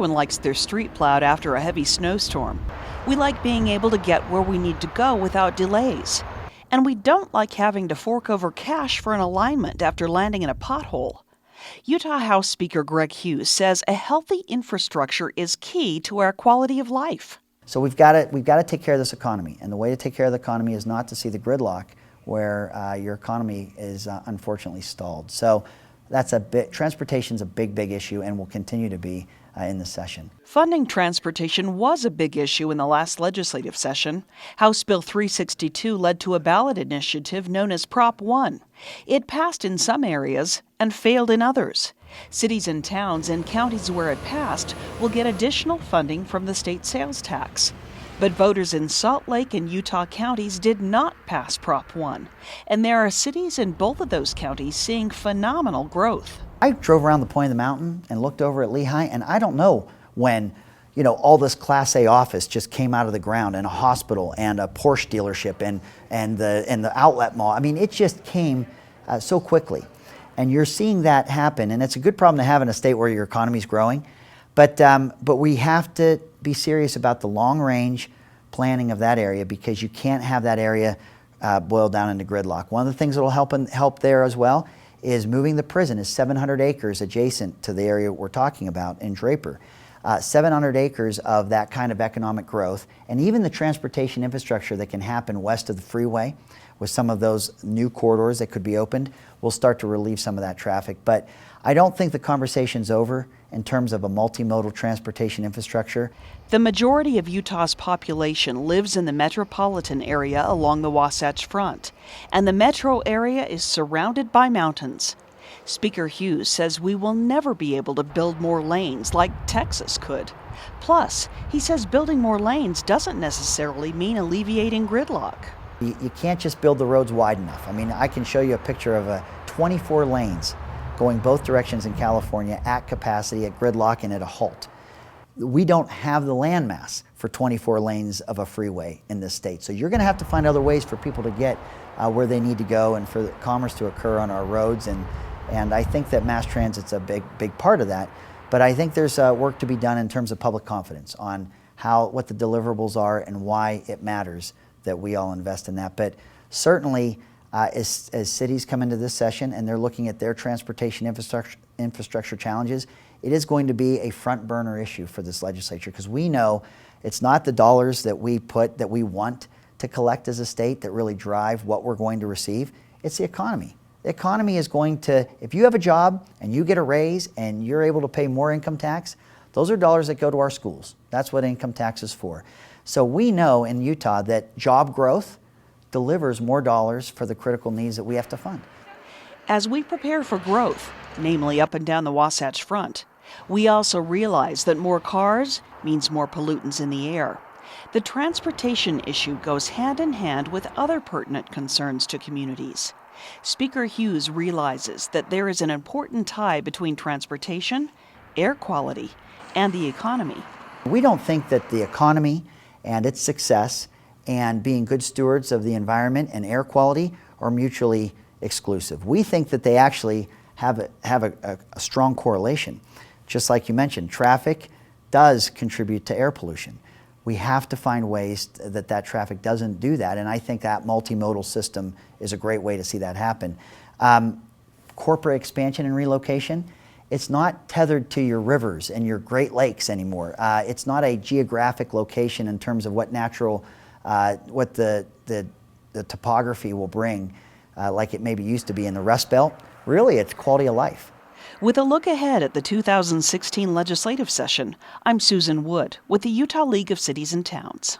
Everyone likes their street plowed after a heavy snowstorm. We like being able to get where we need to go without delays. And we don't like having to fork over cash for an alignment after landing in a pothole. Utah House Speaker Greg Hughes says a healthy infrastructure is key to our quality of life. So we've got to take care of this economy, and the way to take care of the economy is not to see the gridlock where your economy is unfortunately stalled. So that's transportation's a big issue and will continue to be in the session. Funding transportation was a big issue in the last legislative session. House Bill 362 led to a ballot initiative known as Prop 1. It passed in some areas and failed in others. Cities and towns in counties where it passed will get additional funding from the state sales tax. But voters in Salt Lake and Utah counties did not pass Prop 1, and there are cities in both of those counties seeing phenomenal growth. I drove around the point of the mountain and looked over at Lehigh, and I don't know when, all this Class A office just came out of the ground, and a hospital and a Porsche dealership and the outlet mall. I mean, it just came so quickly, and you're seeing that happen, and it's a good problem to have in a state where your economy is growing. But we have to be serious about the long-range planning of that area, because you can't have that area boil down into gridlock. One of the things that will help there as well is moving the prison. Is 700 acres adjacent to the area we're talking about in Draper. 700 acres of that kind of economic growth, and even the transportation infrastructure that can happen west of the freeway with some of those new corridors that could be opened will start to relieve some of that traffic. But I don't think the conversation's over in terms of a multimodal transportation infrastructure. The majority of Utah's population lives in the metropolitan area along the Wasatch Front, and the metro area is surrounded by mountains. Speaker Hughes says we will never be able to build more lanes like Texas could. Plus, he says building more lanes doesn't necessarily mean alleviating gridlock. You can't just build the roads wide enough. I mean, I can show you a picture of 24 lanes going both directions in California at capacity, at gridlock, and at a halt. We don't have the landmass for 24 lanes of a freeway in this state. So you're going to have to find other ways for people to get where they need to go and for commerce to occur on our roads. And I think that mass transit's a big part of that. But I think there's work to be done in terms of public confidence on what the deliverables are and why it matters that we all invest in that. But certainly, as cities come into this session and they're looking at their transportation infrastructure challenges, it is going to be a front burner issue for this legislature, because we know it's not the dollars that we want to collect as a state that really drive what we're going to receive. It's the economy. The economy is going to, if you have a job and you get a raise and you're able to pay more income tax, those are dollars that go to our schools. That's what income tax is for. So we know in Utah that job growth delivers more dollars for the critical needs that we have to fund. As we prepare for growth, namely up and down the Wasatch Front, we also realize that more cars means more pollutants in the air. The transportation issue goes hand in hand with other pertinent concerns to communities. Speaker Hughes realizes that there is an important tie between transportation, air quality, and the economy. We don't think that the economy and its success and being good stewards of the environment and air quality are mutually exclusive. We think that they actually have a strong correlation. Just like you mentioned, traffic does contribute to air pollution. We have to find ways that traffic doesn't do that, and I think that multimodal system is a great way to see that happen. Corporate expansion and relocation, it's not tethered to your rivers and your Great Lakes anymore. It's not a geographic location in terms of what the topography will bring, like it maybe used to be in the Rust Belt. Really, it's quality of life. With a look ahead at the 2016 legislative session, I'm Susan Wood with the Utah League of Cities and Towns.